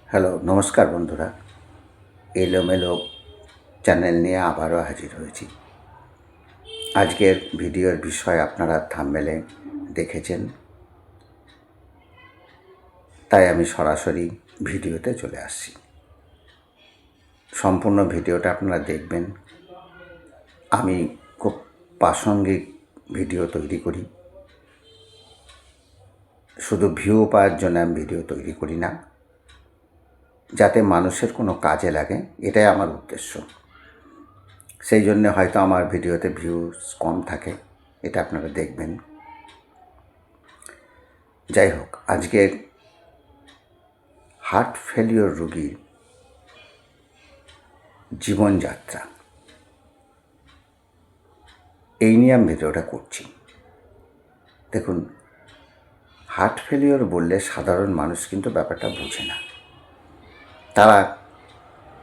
Hello, নমস্কার বন্ধুরা। এলোমেলো চ্যানেল নিয়ে আবারও হাজির হয়েছি। আজকের ভিডিওর বিষয় আপনারা থাম্বনেলে দেখেছেন, তাই আমি সরাসরি ভিডিওতে চলে আসছি। সম্পূর্ণ ভিডিওটা আপনারা দেখবেন। আমি খুব প্রাসঙ্গিক ভিডিও তৈরি করি, শুধু ভিউ পাওয়ার জন্য আমি ভিডিও তৈরি করি না, যাতে মানুষের কোনো কাজে লাগে, এটাই আমার উদ্দেশ্য। সেই জন্যে হয়তো আমার ভিডিওতে ভিউজ কম থাকে, এটা আপনারা দেখবেন। যাই হোক, আজকের হার্ট ফেলিওর রোগীর জীবনযাত্রা, এই নিয়ে আমি ভিডিওটা করছি। দেখুন, হার্ট ফেলিওর বললে সাধারণ মানুষ কিন্তু ব্যাপারটা বোঝে না। তারা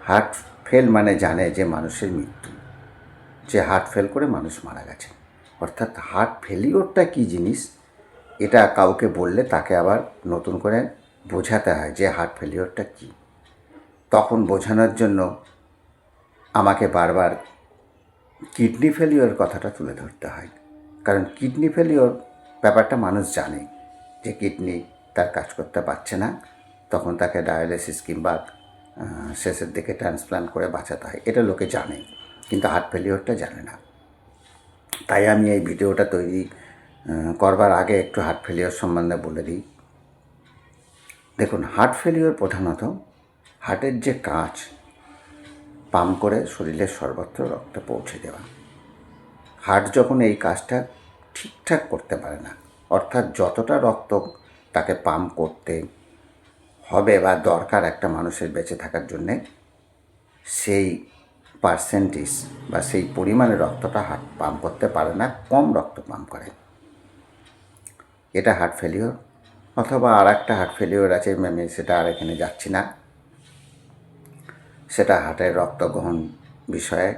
হার্ট ফেল মানে জানে যে মানুষের মৃত্যু, যে হার্ট ফেল করে মানুষ মারা গেছে। অর্থাৎ হার্ট ফেলিওরটা কী জিনিস, এটা কাউকে বললে তাকে আবার নতুন করে বোঝাতে হয় যে হার্ট ফেলিওরটা কী। তখন বোঝানোর জন্য আমাকে বারবার কিডনি ফেলিওর কথাটা তুলে ধরতে হয়। কারণ কিডনি ফেলিওর ব্যাপারটা মানুষ জানে যে কিডনি তার কাজ করতে পারছে না, তখন তাকে ডায়ালিসিস কিংবা শেষের দিকে ট্রান্সপ্লান্ট করে বাঁচাতে হয়, এটা লোকে জানে, কিন্তু হার্ট ফেলিওরটা জানে না। তাই আমি এই ভিডিওটা তৈরি করবার আগে একটু হার্ট ফেলিওর সম্বন্ধে বলে দিই। দেখুন, হার্ট ফেলিওর প্রধানত হার্টের যে কাজ, পাম্প করে শরীরের সর্বত্র রক্ত পৌঁছে দেওয়া। হার্ট যখন এই কাজটা ঠিকঠাক করতে পারে না, অর্থাৎ যতটা রক্ত তাকে পাম্প করতে হবে বা দরকার একটা মানুষের বেঁচে থাকার জন্যে, সেই পার্সেন্টেজ বা সেই পরিমাণে রক্তটা হার্ট পাম্প করতে পারে না, কম রক্ত পাম্প করে, এটা হার্ট ফেলিওর। অথবা আর একটা হার্ট ফেলিওর আছে, আমি সেটা আর এখানে যাচ্ছি না, সেটা হার্টের রক্ত গ্রহণ বিষয়ে,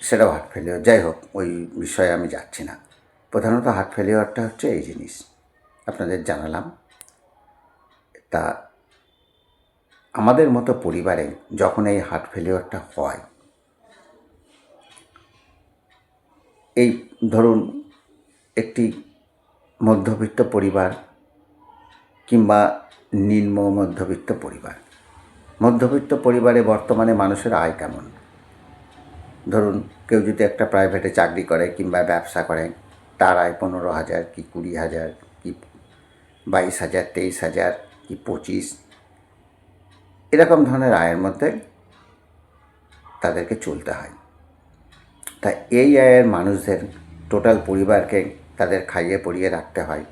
সেটাও হার্ট ফেলিওর। যাই হোক, ওই বিষয়ে আমি যাচ্ছি না। প্রধানত হার্ট ফেলিওরটা হচ্ছে এই জিনিস, আপনাদের জানালাম। তা আমাদের মতো পরিবারে যখন এই হার্ট ফেলিওরটা হয়, এই ধরুন একটি মধ্যবিত্ত পরিবার কিংবা নিম্ন মধ্যবিত্ত পরিবার। মধ্যবিত্ত পরিবারে বর্তমানে মানুষের আয় কেমন? ধরুন কেউ যদি একটা প্রাইভেটে চাকরি করে কিংবা ব্যবসা করে, তার আয় 15,000 কি 20,000 কি 22,000, 23,000 কি 25, এরকম ধরনের আয়ের মধ্যে তাদেরকে চলতে হয়। তাই এই আয়ের মানুষদের টোটাল পরিবারকে তাদের খাইয়ে পরিয়ে রাখতে হয়।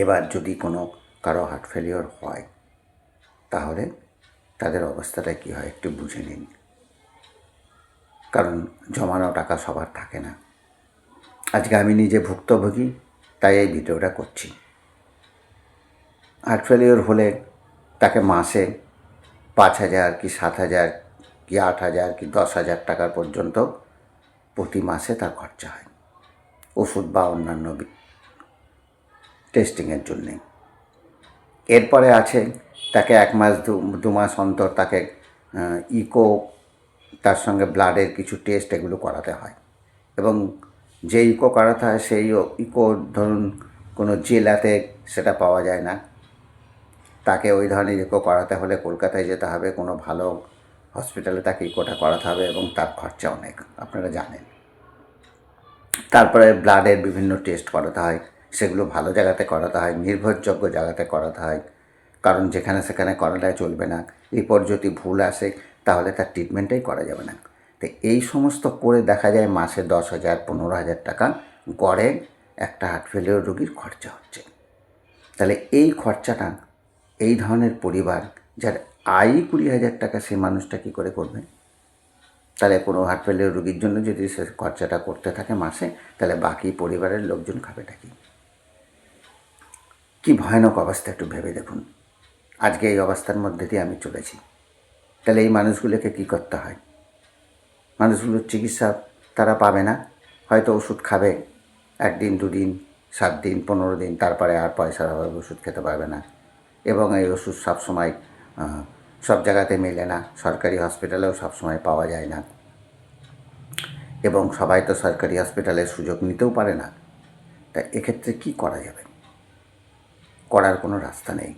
এবার যদি কোনো কারো হার্ট ফেলিওর হয়, তাহলে তাদের অবস্থাটা কী হয় একটু বুঝে নিন। কারণ জমানো টাকা সবার থাকে না। আজকে আমি নিজে ভুক্তভোগী, তাই এই ভিডিওটা করছি। হার্ট ফেলিওর হলে তাকে মাসে 5,000 কি 7,000 কি 8,000 কি 10,000 টাকার পর্যন্ত প্রতি মাসে তার খরচা হয় ওষুধ বা অন্যান্য টেস্টিংয়ের জন্যে। এরপরে আছে তাকে 1 মাস 2 মাস অন্তর তাকে ইকো, তার সঙ্গে ব্লাডের কিছু টেস্ট এগুলো করাতে হয়। এবং যে ইকো করাতে হয় সেই ইকো ধরুন কোনো জেলাতে সেটা পাওয়া যায় না, তাকে ওই ধরনের ইকো করাতে হলে কলকাতায় যেতে হবে, কোনো ভালো হসপিটালে তাকে ইকোটা করাতে হবে, এবং তার খরচা অনেক, আপনারা জানেন। তারপরে ব্লাডের বিভিন্ন টেস্ট করাতে হয়, সেগুলো ভালো জায়গাতে করাতে হয়, নির্ভরযোগ্য জায়গাতে করাতে হয়। কারণ যেখানে সেখানে করালে চলবে না, রিপোর্ট যদি ভুল আসে তাহলে তার ট্রিটমেন্টই করা যাবে না। তো এই সমস্ত করে দেখা যায় মাসে 10,000 15,000 টাকা গড়ে একটা হার্ট ফেলিওর রোগীর খরচা হচ্ছে। তাহলে এই খরচাটা এই ধরনের পরিবার যার আয় 20,000 টাকা, সে মানুষটা কী করে করবে? তাহলে কোনো হার্ট ফেলিওর রোগীর জন্য যদি সে খরচাটা করতে থাকে মাসে, তাহলে বাকি পরিবারের লোকজন খাবেটা কি? কী ভয়ানক অবস্থা একটু ভেবে দেখুন। আজকে এই অবস্থার মধ্যে দিয়ে আমি চলেছি। তাহলে এই মানুষগুলোকে কী করতে হয়? মানুষগুলোর চিকিৎসা তারা পাবে না, হয়তো ওষুধ খাবে 1 দিন 2 দিন 7 দিন 15 দিন, তারপরে আর পয়সার অভাবে ওষুধ খেতে পারবে না। এবং এই ওষুধ সবসময় সব জায়গাতে মেলে না, সরকারি হসপিটালেও সবসময় পাওয়া যায় না, এবং সবাই তো সরকারি হসপিটালের সুযোগ নিতেও পারে না। তা এক্ষেত্রে কি করা যাবে? করার কোনো রাস্তা নেই।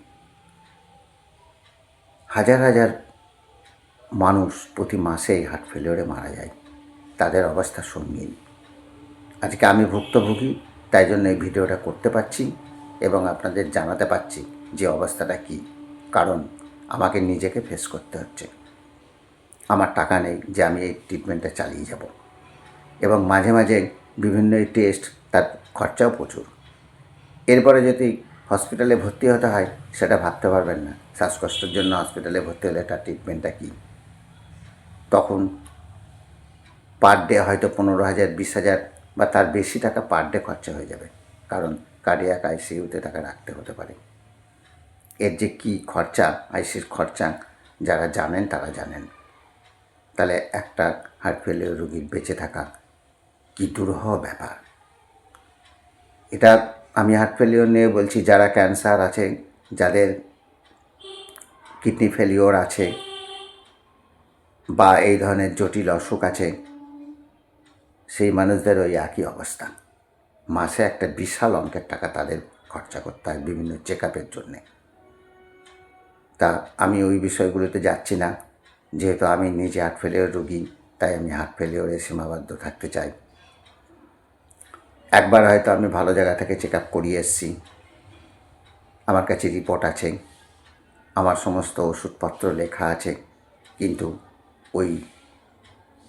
হাজার হাজার মানুষ প্রতি মাসেই হার্ট ফেলিওরে মারা যায়, তাদের অবস্থা সঙ্গীন। আজকে আমি ভুক্তভোগী, তাই জন্য এই ভিডিওটা করতে পারছি এবং আপনাদের জানাতে পারছি যে অবস্থাটা কী। কারণ আমাকে নিজেকে ফেস করতে হচ্ছে। আমার টাকা নেই যে আমি এই ট্রিটমেন্টটা চালিয়ে যাব, এবং মাঝে মাঝে বিভিন্ন এই টেস্ট, তার খরচাও প্রচুর। এরপরে যদি হসপিটালে ভর্তি হতে হয়, সেটা ভাবতে পারবেন না শ্বাসকষ্টের জন্য হসপিটালে ভর্তি হলে তার ট্রিটমেন্টটা কী। তখন পার ডে হয়তো 15,000, 20,000 বা তার বেশি টাকা পার ডে খরচা হয়ে যাবে, কারণ কার্ডিয়াক আইসিইউতে টাকা রাখতে হতে পারে। এর যে কী খরচা, আইসির খরচা যারা জানেন তারা জানেন। তাহলে একটা হার্ট ফেলিওর রোগীর বেঁচে থাকা কী দুরূহ ব্যাপার। এটা আমি হার্ট ফেলিওর নিয়ে বলছি, যারা ক্যান্সার আছে, যাদের কিডনি ফেলিওর আছে বা এই ধরনের জটিল অসুখ আছে, সেই মানুষদের ওই একই অবস্থা। মাসে একটা বিশাল অঙ্কের টাকা তাদের খরচা করতে হয় বিভিন্ন চেক আপের জন্যে। তা আমি ওই বিষয়গুলোতে যাচ্ছি না, যেহেতু আমি নিজে হার্ট ফেলিওর রোগী, তাই আমি হার্ট ফেলিওরে সীমাবদ্ধ থাকতে চাই। একবার হয়তো আমি ভালো জায়গা থেকে চেক আপ করিয়ে এসেছি, আমার কাছে রিপোর্ট আছে, আমার সমস্ত ওষুধপত্র লেখা আছে, কিন্তু ওই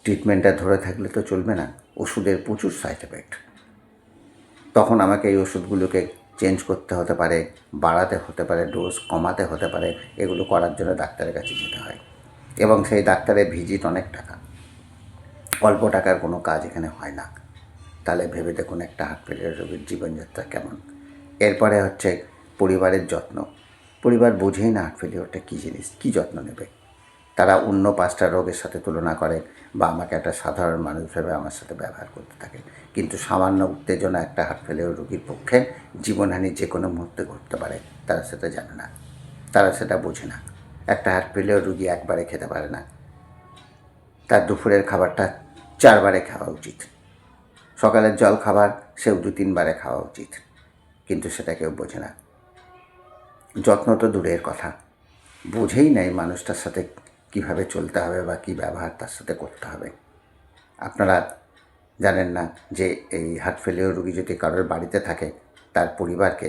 ট্রিটমেন্টটা ধরে থাকলে তো চলবে না। ওষুধের প্রচুর সাইড এফেক্ট। তখন আমাকে এই ওষুধগুলোকে চেঞ্জ করতে হতে পারে, বাড়াতে হতে পারে, ডোজ কমাতে হতে পারে। এগুলো করার জন্য ডাক্তারের কাছে যেতে হয়, এবং সেই ডাক্তারের ভিজিট অনেক টাকা। অল্প টাকার কোনো কাজ এখানে হয় না। তাহলে ভেবে দেখুন একটা হার্ট ফেলিওর রোগীর জীবনযাত্রা কেমন। এরপরে হচ্ছে পরিবারের যত্ন। পরিবার বোঝেই না হার্ট ফেলিওরটা কী জিনিস, কী যত্ন নেবে। তারা অন্য 5টা রোগের সাথে তুলনা করে বা আমাকে একটা সাধারণ মানুষ ভেবে আমার সাথে ব্যবহার করতে থাকে। কিন্তু সামান্য উত্তেজনা একটা হার্ট ফেলিওর রোগীর পক্ষে জীবনহানি যে কোনো মুহূর্তে ঘটতে পারে, তারা সেটা জানে না, তারা সেটা বোঝে না। একটা হার্ট ফেলিওর রোগী একবারে খেতে পারে না, তার দুপুরের খাবারটা 4 বারে খাওয়া উচিত। সকালের জল খাবার সেও 2-3 বারে খাওয়া উচিত, কিন্তু সেটা কেউ বোঝে না। যত্ন তো দূরের কথা, বোঝেই নাই মানুষটার সাথে কীভাবে চলতে হবে বা কী ব্যবহার তার সাথে করতে হবে। আপনারা জানেন না যে এই হার্ট ফেলিওর রোগী যদি কারোর বাড়িতে থাকে, তার পরিবারকে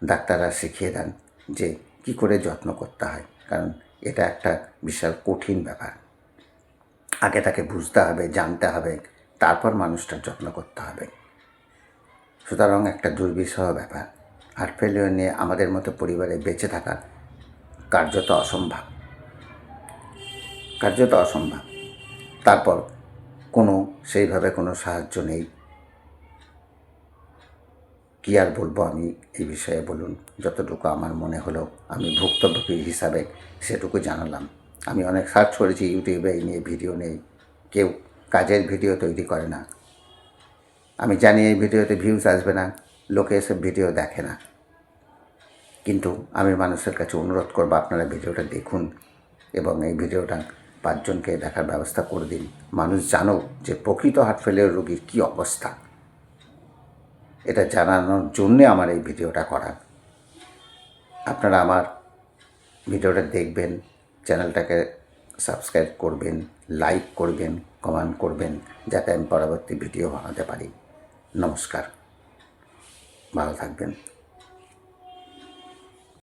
ডাক্তাররা শিখিয়ে দেন যে কী করে যত্ন করতে হয়, কারণ এটা একটা বিশাল কঠিন ব্যাপার। আগে তাকে বুঝতে হবে, জানতে হবে, তারপর মানুষটার যত্ন করতে হবে। সুতরাং একটা দুর্বিষহ ব্যাপার। হার্ট ফেলিওর নিয়ে আমাদের মতো পরিবারে বেঁচে থাকা কার্যত অসম্ভব, কার্যত অসম্ভব। তারপর সেইভাবে কোনো সাহায্য নেই। কী আর বলবো আমি এই বিষয়ে, বলুন। যতটুকু আমার মনে হলো আমি ভুক্তভোগী হিসাবে সেটুকু জানালাম। আমি অনেক সার্চ করেছি ইউটিউবে, এই নিয়ে ভিডিও নেই, কেউ কাজের ভিডিও তৈরি করে না। আমি জানি এই ভিডিওতে ভিউজ আসবে না, লোকে এসব ভিডিও দেখে না, কিন্তু আমি মানুষের কাছে অনুরোধ করবো আপনারা ভিডিওটা দেখুন এবং এই ভিডিওটা 5 জনকে দেখার ব্যবস্থা করে দিন। মানুষ জানুক যে প্রকৃত হার্ট ফেলিওর রোগীর কী অবস্থা। এটা জানানোর জন্যে আমার এই ভিডিওটা করা। আপনারা আমার ভিডিওটা দেখবেন, চ্যানেলটাকে সাবস্ক্রাইব করবেন, লাইক করবেন, কমেন্ট করবেন, যাতে আমি পরবর্তী ভিডিও বানাতে পারি। নমস্কার, ভালো থাকবেন।